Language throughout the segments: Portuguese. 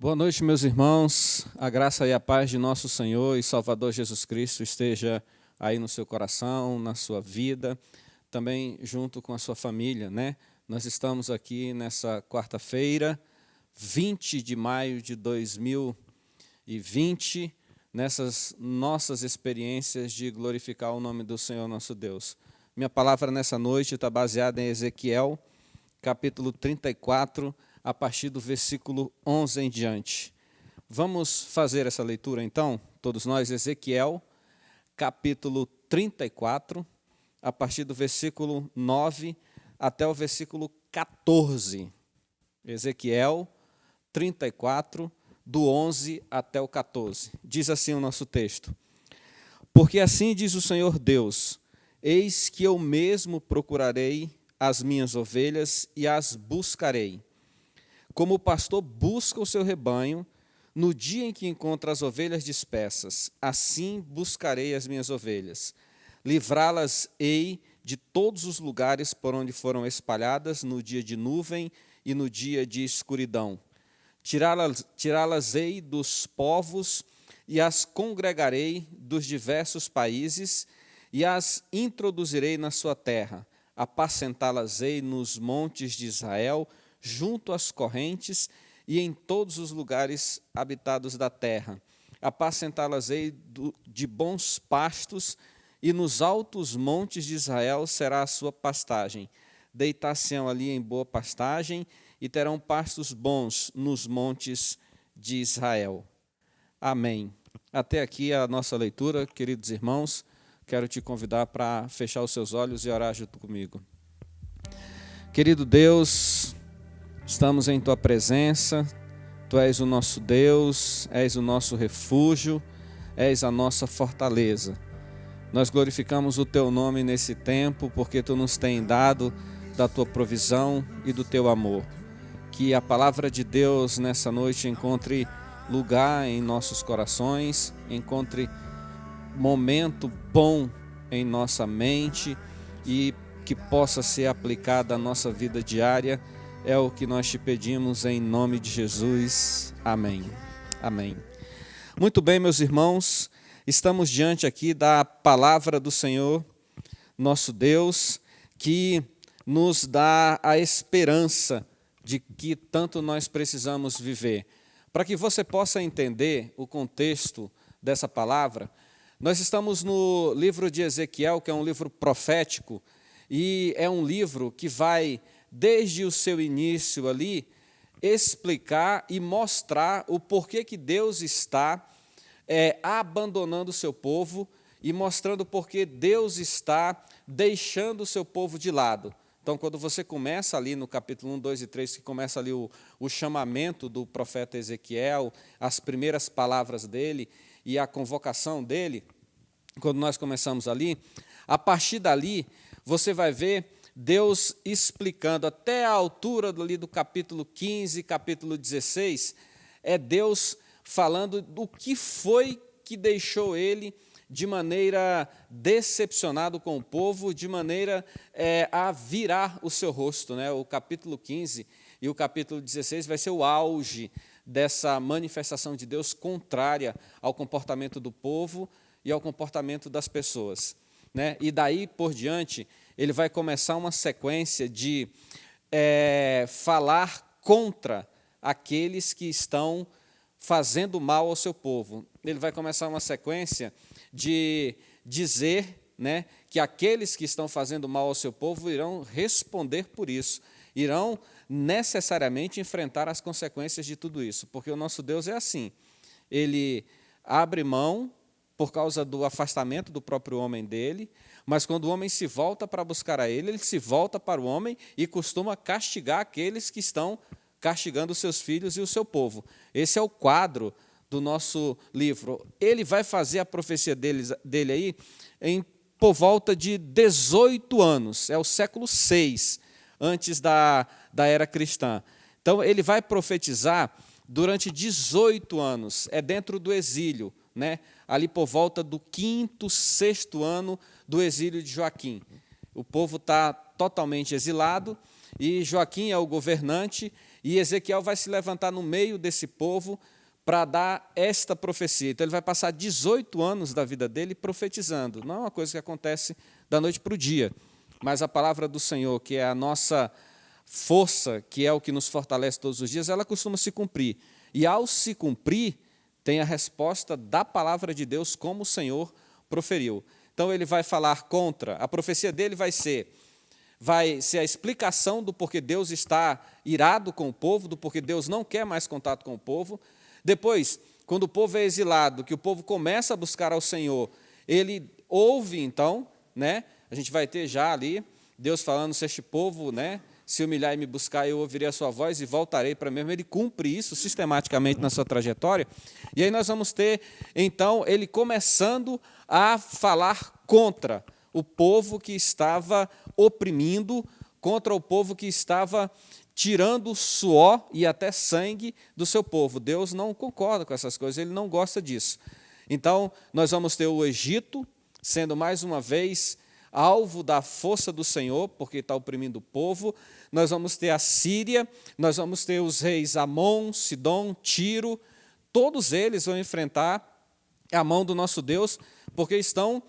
Boa noite, meus irmãos. A graça e a paz de nosso Senhor e Salvador Jesus Cristo esteja aí no seu coração, na sua vida, também junto com a sua família, né? Nós estamos aqui nessa quarta-feira, 20 de maio de 2020, nessas nossas experiências de glorificar o nome do Senhor nosso Deus. Minha palavra nessa noite está baseada em Ezequiel, capítulo 34, a partir do versículo 11 em diante. Vamos fazer essa leitura então, todos nós, Ezequiel, capítulo 34, a partir do versículo 9 até o versículo 14. Ezequiel 34, do 11 até o 14. Diz assim o nosso texto: Porque assim diz o Senhor Deus, eis que eu mesmo procurarei as minhas ovelhas e as buscarei. Como o pastor busca o seu rebanho, no dia em que encontra as ovelhas dispersas, assim buscarei as minhas ovelhas. Livrá-las-ei de todos os lugares por onde foram espalhadas no dia de nuvem e no dia de escuridão. Tirá-las-ei dos povos e as congregarei dos diversos países e as introduzirei na sua terra. Apacentá-las-ei nos montes de Israel, junto às correntes e em todos os lugares habitados da terra. Apacentá-las-ei de bons pastos, e nos altos montes de Israel será a sua pastagem. Deitar-se-ão ali em boa pastagem, e terão pastos bons nos montes de Israel. Amém. Até aqui a nossa leitura, queridos irmãos. Quero te convidar para fechar os seus olhos e orar junto comigo. Querido Deus, estamos em Tua presença, Tu és o nosso Deus, és o nosso refúgio, és a nossa fortaleza. Nós glorificamos o Teu nome nesse tempo, porque Tu nos tem dado da Tua provisão e do Teu amor. Que a palavra de Deus nessa noite encontre lugar em nossos corações, encontre momento bom em nossa mente e que possa ser aplicada à nossa vida diária. É o que nós te pedimos em nome de Jesus. Amém. Amém. Muito bem, meus irmãos, estamos diante aqui da palavra do Senhor, nosso Deus, que nos dá a esperança de que tanto nós precisamos viver. Para que você possa entender o contexto dessa palavra, nós estamos no livro de Ezequiel, que é um livro profético, e é um livro que vai, desde o seu início ali, explicar e mostrar o porquê que Deus está abandonando o seu povo e mostrando porquê Deus está deixando o seu povo de lado. Então, quando você começa ali no capítulo 1, 2 e 3, que começa ali o chamamento do profeta Ezequiel, as primeiras palavras dele e a convocação dele, quando nós começamos ali, a partir dali, você vai ver Deus explicando até a altura ali do capítulo 15, capítulo 16, é Deus falando do que foi que deixou ele de maneira decepcionado com o povo, de maneira a virar o seu rosto, né? O capítulo 15 e o capítulo 16 vai ser o auge dessa manifestação de Deus contrária ao comportamento do povo e ao comportamento das pessoas, né? E daí por diante, ele vai começar uma sequência de falar contra aqueles que estão fazendo mal ao seu povo. Ele vai começar uma sequência de dizer, né, que aqueles que estão fazendo mal ao seu povo irão responder por isso, irão necessariamente enfrentar as consequências de tudo isso, porque o nosso Deus é assim, ele abre mão por causa do afastamento do próprio homem dele, mas quando o homem se volta para buscar a ele se volta para o homem e costuma castigar aqueles que estão castigando os seus filhos e o seu povo. Esse é o quadro do nosso livro. Ele vai fazer a profecia dele aí por volta de 18 anos, é o século 6, antes da era cristã. Então, ele vai profetizar durante 18 anos, é dentro do exílio, né? Ali por volta do 5º, 6º ano do exílio de Joaquim. O povo está totalmente exilado, e Joaquim é o governante, e Ezequiel vai se levantar no meio desse povo para dar esta profecia. Então ele vai passar 18 anos da vida dele profetizando. Não é uma coisa que acontece da noite para o dia, mas a palavra do Senhor, que é a nossa força, que é o que nos fortalece todos os dias, ela costuma se cumprir. E ao se cumprir, tem a resposta da palavra de Deus, como o Senhor proferiu. Então ele vai falar contra, a profecia dele vai ser a explicação do porquê Deus está irado com o povo, do porquê Deus não quer mais contato com o povo. Depois, quando o povo é exilado, que o povo começa a buscar ao Senhor, ele ouve então, né? A gente vai ter já ali Deus falando, se este povo, né, se humilhar e me buscar, eu ouvirei a sua voz e voltarei para mim. Ele cumpre isso sistematicamente na sua trajetória. E aí nós vamos ter, então, ele começando a falar contra o povo que estava oprimindo, contra o povo que estava tirando suor e até sangue do seu povo. Deus não concorda com essas coisas, ele não gosta disso. Então, nós vamos ter o Egito sendo mais uma vez alvo da força do Senhor, porque está oprimindo o povo. Nós vamos ter a Síria, nós vamos ter os reis Amon, Sidom, Tiro. Todos eles vão enfrentar a mão do nosso Deus, porque estão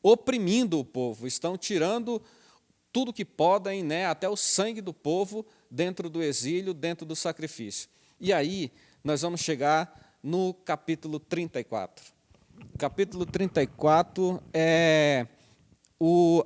oprimindo o povo, estão tirando tudo que podem, né, até o sangue do povo, dentro do exílio, dentro do sacrifício. E aí, nós vamos chegar no capítulo 34. O capítulo 34 é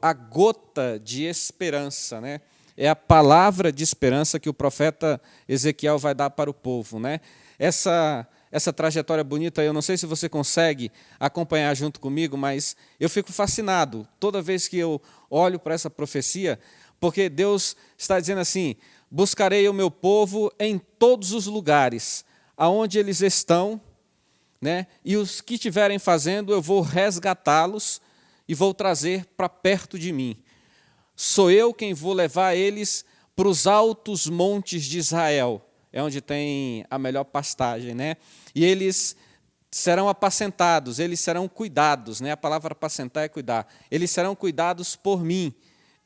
a gota de esperança, né? É a palavra de esperança que o profeta Ezequiel vai dar para o povo, né? Essa trajetória bonita, eu não sei se você consegue acompanhar junto comigo, mas eu fico fascinado toda vez que eu olho para essa profecia, porque Deus está dizendo assim: buscarei o meu povo em todos os lugares, aonde eles estão, né? E os que estiverem fazendo, eu vou resgatá-los e vou trazer para perto de mim. Sou eu quem vou levar eles para os altos montes de Israel, é onde tem a melhor pastagem, né? E eles serão apacentados, eles serão cuidados, né? A palavra apacentar é cuidar. Eles serão cuidados por mim.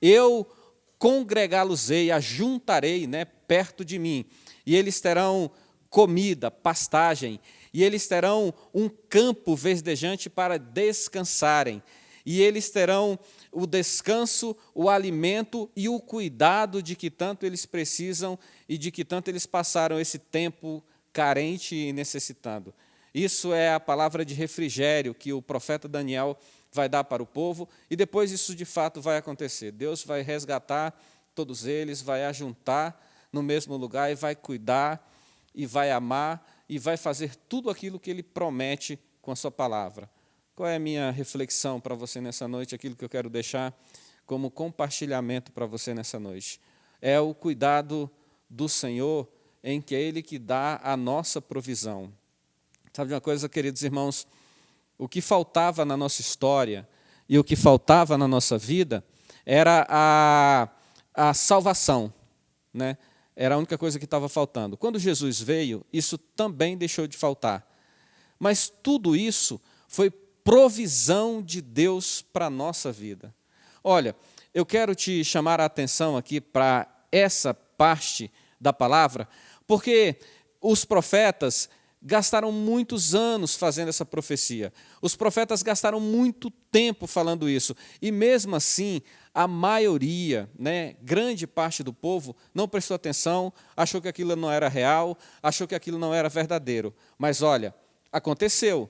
Eu congregá-los-ei, ajuntarei, né, perto de mim. E eles terão comida, pastagem, e eles terão um campo verdejante para descansarem. E eles terão o descanso, o alimento e o cuidado de que tanto eles precisam e de que tanto eles passaram esse tempo carente e necessitando. Isso é a palavra de refrigério que o profeta Daniel vai dar para o povo, e depois isso de fato vai acontecer. Deus vai resgatar todos eles, vai ajuntar no mesmo lugar e vai cuidar, e vai amar, e vai fazer tudo aquilo que ele promete com a sua palavra. Qual é a minha reflexão para você nessa noite, aquilo que eu quero deixar como compartilhamento para você nessa noite? É o cuidado do Senhor, em que é Ele que dá a nossa provisão. Sabe de uma coisa, queridos irmãos? O que faltava na nossa história e o que faltava na nossa vida era a salvação, né? Era a única coisa que estava faltando. Quando Jesus veio, isso também deixou de faltar. Mas tudo isso foi provisão de Deus para a nossa vida. Olha, eu quero te chamar a atenção aqui para essa parte da palavra, porque os profetas gastaram muitos anos fazendo essa profecia. Os profetas gastaram muito tempo falando isso. E mesmo assim, a maioria, né, grande parte do povo, não prestou atenção, achou que aquilo não era real, achou que aquilo não era verdadeiro. Mas olha, aconteceu.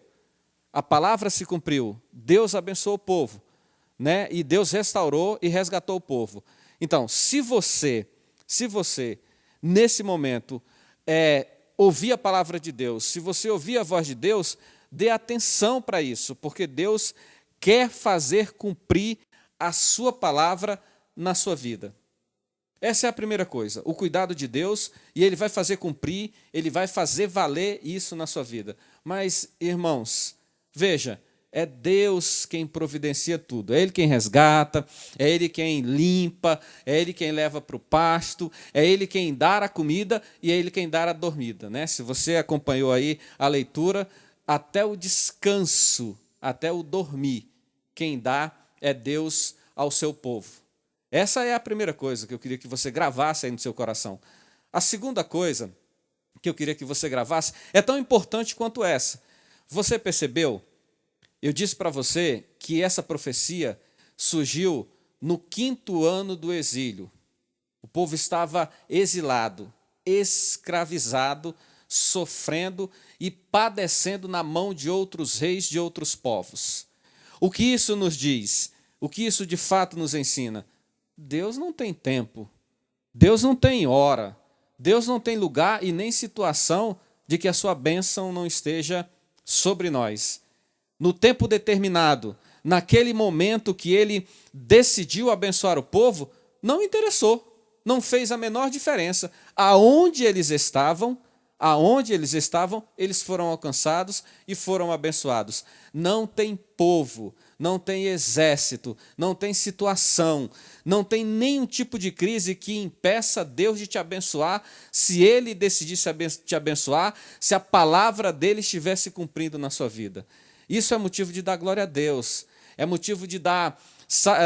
A palavra se cumpriu, Deus abençoou o povo, né? E Deus restaurou e resgatou o povo. Então, se você, nesse momento, ouvir a palavra de Deus, se você ouvir a voz de Deus, dê atenção para isso, porque Deus quer fazer cumprir a sua palavra na sua vida. Essa é a primeira coisa, o cuidado de Deus, e Ele vai fazer cumprir, Ele vai fazer valer isso na sua vida. Mas, irmãos, veja, é Deus quem providencia tudo. É Ele quem resgata, é Ele quem limpa, é Ele quem leva para o pasto, é Ele quem dá a comida e é Ele quem dá a dormida, né? Se você acompanhou aí a leitura, até o descanso, até o dormir, quem dá é Deus ao seu povo. Essa é a primeira coisa que eu queria que você gravasse aí no seu coração. A segunda coisa que eu queria que você gravasse é tão importante quanto essa. Você percebeu? Eu disse para você que essa profecia surgiu no 5º ano do exílio. O povo estava exilado, escravizado, sofrendo e padecendo na mão de outros reis de outros povos. O que isso nos diz? O que isso de fato nos ensina? Deus não tem tempo, Deus não tem hora, Deus não tem lugar e nem situação de que a sua bênção não esteja sobre nós. No tempo determinado, naquele momento que ele decidiu abençoar o povo, não interessou, não fez a menor diferença. Aonde eles estavam, eles foram alcançados e foram abençoados. Não tem povo, não tem exército, não tem situação, não tem nenhum tipo de crise que impeça Deus de te abençoar, se Ele decidisse te abençoar, se a palavra dele estivesse cumprindo na sua vida. Isso é motivo de dar glória a Deus, é motivo de dar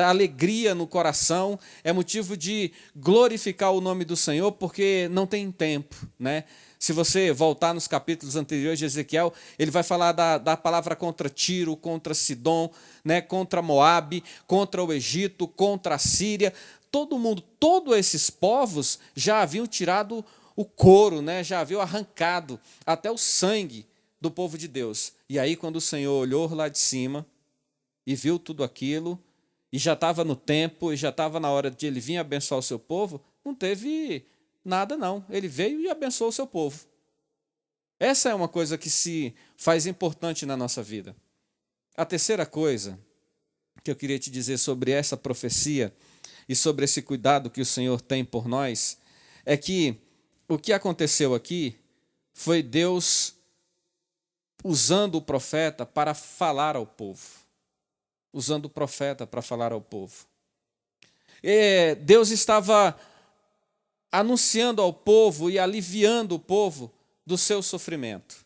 alegria no coração, é motivo de glorificar o nome do Senhor, porque não tem tempo, né? Se você voltar nos capítulos anteriores de Ezequiel, ele vai falar da palavra contra Tiro, contra Sidom, né, contra Moabe, contra o Egito, contra a Síria. Todo mundo, todos esses povos já haviam tirado o couro, né, já haviam arrancado até o sangue do povo de Deus. E aí, quando o Senhor olhou lá de cima e viu tudo aquilo, e já estava no tempo, e já estava na hora de ele vir abençoar o seu povo, não teve nada não. Ele veio e abençoou o seu povo. Essa é uma coisa que se faz importante na nossa vida. A terceira coisa que eu queria te dizer sobre essa profecia e sobre esse cuidado que o Senhor tem por nós, é que o que aconteceu aqui foi Deus usando o profeta para falar ao povo. Usando o profeta para falar ao povo. Deus estava anunciando ao povo e aliviando o povo do seu sofrimento.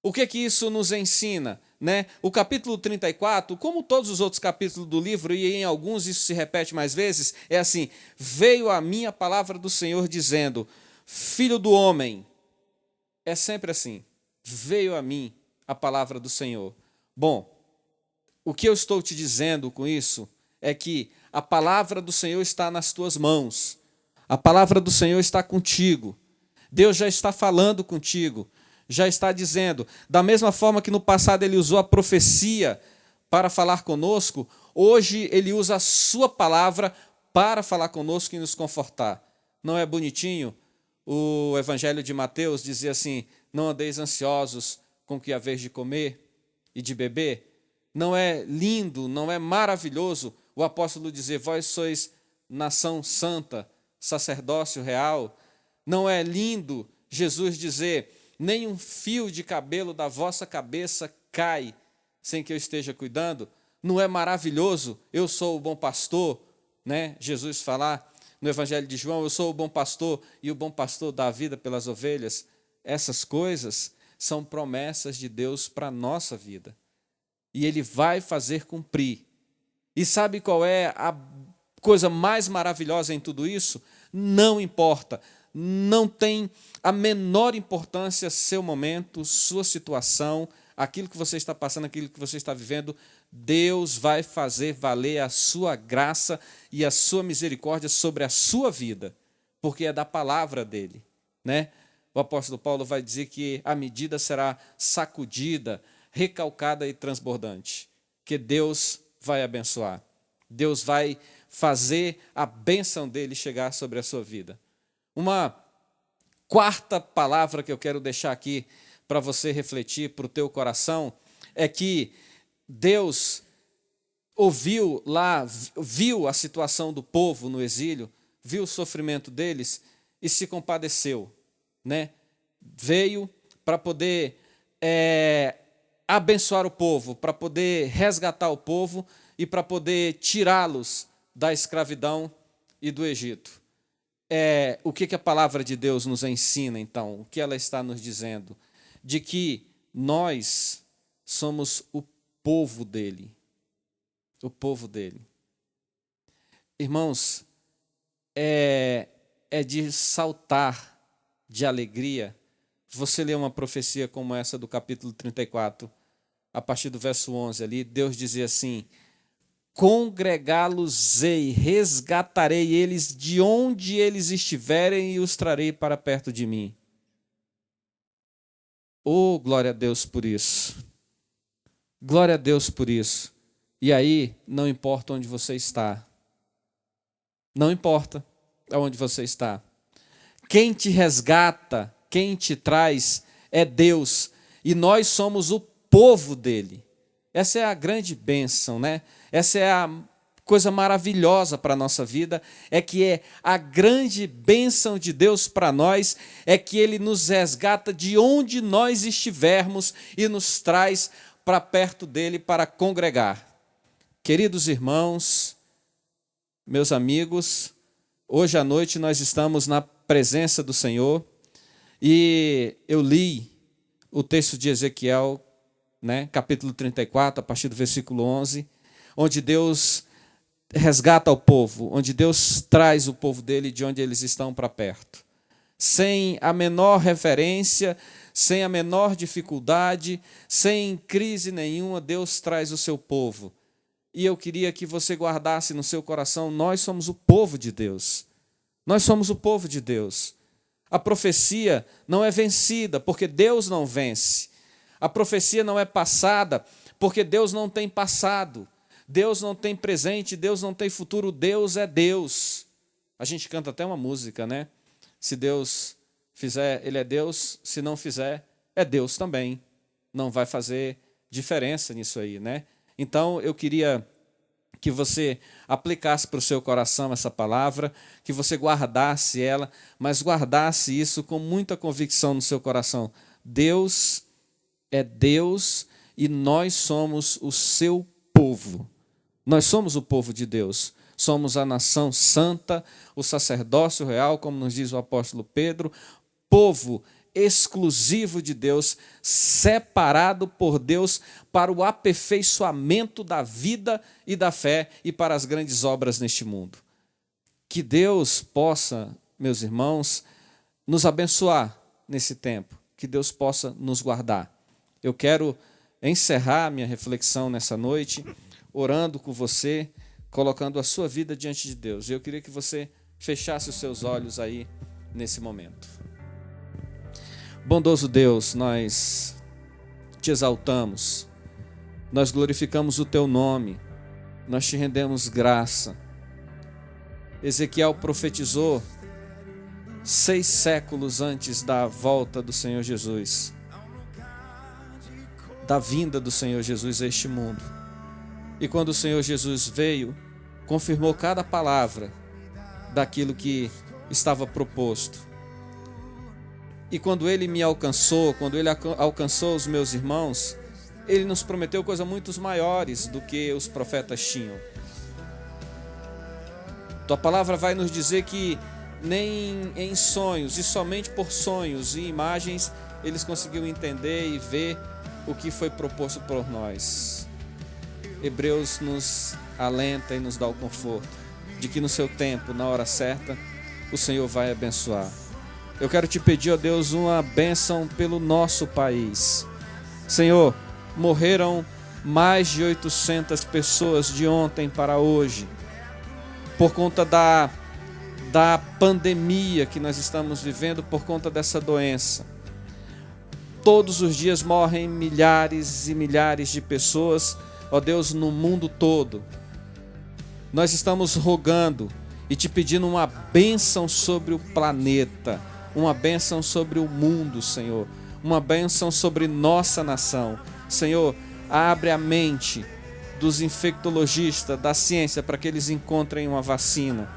O que isso nos ensina? Né? O capítulo 34, como todos os outros capítulos do livro, e em alguns isso se repete mais vezes, é assim: veio a mim a palavra do Senhor dizendo, filho do homem. É sempre assim, veio a mim a palavra do Senhor. Bom, o que eu estou te dizendo com isso é que a palavra do Senhor está nas tuas mãos. A palavra do Senhor está contigo. Deus já está falando contigo. Já está dizendo. Da mesma forma que no passado ele usou a profecia para falar conosco, hoje ele usa a sua palavra para falar conosco e nos confortar. Não é bonitinho? O Evangelho de Mateus dizia assim, não andeis ansiosos com o que haveis de comer e de beber. Não é lindo, não é maravilhoso o apóstolo dizer, vós sois nação santa, sacerdócio real? Não é lindo Jesus dizer, nem um fio de cabelo da vossa cabeça cai sem que eu esteja cuidando? Não é maravilhoso? Eu sou o bom pastor, né? Jesus falar no Evangelho de João, eu sou o bom pastor e o bom pastor dá a vida pelas ovelhas. Essas coisas são promessas de Deus para a nossa vida. E Ele vai fazer cumprir. E sabe qual é a coisa mais maravilhosa em tudo isso? Não importa, não tem a menor importância seu momento, sua situação, aquilo que você está passando, aquilo que você está vivendo. Deus vai fazer valer a sua graça e a sua misericórdia sobre a sua vida, porque é da palavra dele, né? O apóstolo Paulo vai dizer que a medida será sacudida, recalcada e transbordante, que Deus vai abençoar. Deus vai fazer a bênção dele chegar sobre a sua vida. Uma quarta palavra que eu quero deixar aqui para você refletir para o teu coração é que Deus ouviu lá, viu a situação do povo no exílio, viu o sofrimento deles e se compadeceu, né? Veio para poder abençoar o povo, para poder resgatar o povo e para poder tirá-los da escravidão e do Egito. O que a palavra de Deus nos ensina, então? O que ela está nos dizendo? De que nós somos o povo dele. O povo dele. Irmãos, é de saltar de alegria você ler uma profecia como essa do capítulo 34, a partir do verso 11 ali. Deus dizia assim: congregá-los-ei, resgatarei eles de onde eles estiverem e os trarei para perto de mim. Oh, glória a Deus por isso. Glória a Deus por isso. E aí, não importa onde você está. Não importa aonde você está. Quem te resgata, quem te traz é Deus. E nós somos o povo dele. Essa é a grande bênção, né? Essa é a coisa maravilhosa para a nossa vida, é que é a grande bênção de Deus para nós, é que Ele nos resgata de onde nós estivermos e nos traz para perto dEle para congregar. Queridos irmãos, meus amigos, hoje à noite nós estamos na presença do Senhor e eu li o texto de Ezequiel, né, capítulo 34, a partir do versículo 11, onde Deus resgata o povo, onde Deus traz o povo dele de onde eles estão para perto. Sem a menor referência, sem a menor dificuldade, sem crise nenhuma, Deus traz o seu povo. E eu queria que você guardasse no seu coração: nós somos o povo de Deus. Nós somos o povo de Deus. A profecia não é vencida, porque Deus não vence. A profecia não é passada, porque Deus não tem passado. Deus não tem presente, Deus não tem futuro, Deus é Deus. A gente canta até uma música, né? Se Deus fizer, Ele é Deus. Se não fizer, é Deus também. Não vai fazer diferença nisso aí, né? Então, eu queria que você aplicasse para o seu coração essa palavra, que você guardasse ela, mas guardasse isso com muita convicção no seu coração. Deus é Deus e nós somos o seu povo. Nós somos o povo de Deus. Somos a nação santa, o sacerdócio real, como nos diz o apóstolo Pedro, povo exclusivo de Deus, separado por Deus para o aperfeiçoamento da vida e da fé e para as grandes obras neste mundo. Que Deus possa, meus irmãos, nos abençoar nesse tempo, que Deus possa nos guardar. Eu quero encerrar minha reflexão nessa noite orando com você, colocando a sua vida diante de Deus. Eu queria que você fechasse os seus olhos aí nesse momento. Bondoso Deus, nós te exaltamos, nós glorificamos o teu nome, nós te rendemos graça. Ezequiel profetizou 6 séculos antes da volta do Senhor Jesus, da vinda do Senhor Jesus a este mundo. E quando o Senhor Jesus veio, confirmou cada palavra daquilo que estava proposto. E quando Ele me alcançou, quando Ele alcançou os meus irmãos, Ele nos prometeu coisas muito maiores do que os profetas tinham. Tua palavra vai nos dizer que nem em sonhos, e somente por sonhos e imagens, eles conseguiram entender e ver o que foi proposto por nós. Hebreus nos alenta e nos dá o conforto de que no seu tempo, na hora certa, o Senhor vai abençoar. Eu quero te pedir, ó Deus, uma bênção pelo nosso país. Senhor, morreram mais de 800 pessoas de ontem para hoje, por conta da pandemia que nós estamos vivendo, por conta dessa doença. Todos os dias morrem milhares e milhares de pessoas, ó Deus, no mundo todo. Nós estamos rogando e te pedindo uma bênção sobre o planeta, uma bênção sobre o mundo, Senhor, uma bênção sobre nossa nação. Senhor, abre a mente dos infectologistas, da ciência, para que eles encontrem uma vacina.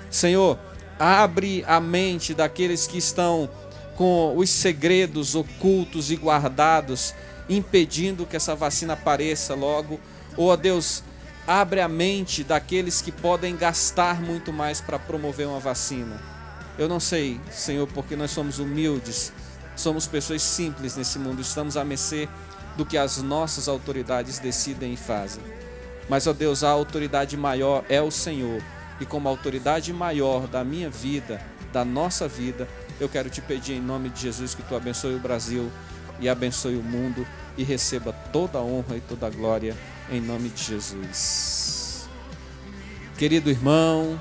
Senhor, abre a mente daqueles que estão com os segredos ocultos e guardados, impedindo que essa vacina apareça logo. Ó Deus, abre a mente daqueles que podem gastar muito mais para promover uma vacina. Eu não sei, Senhor, porque nós somos humildes, somos pessoas simples nesse mundo, estamos à mercê do que as nossas autoridades decidem e fazem. Mas, ó Deus, a autoridade maior é o Senhor, e como autoridade maior da minha vida, da nossa vida, eu quero te pedir em nome de Jesus que tu abençoe o Brasil e abençoe o mundo e receba toda a honra e toda a glória em nome de Jesus. Querido irmão,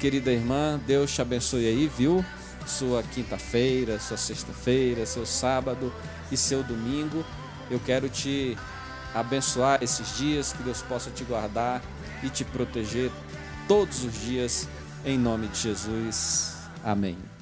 querida irmã, Deus te abençoe aí, viu? Sua quinta-feira, sua sexta-feira, seu sábado e seu domingo. Eu quero te abençoar esses dias, que Deus possa te guardar e te proteger todos os dias, em nome de Jesus. Amém.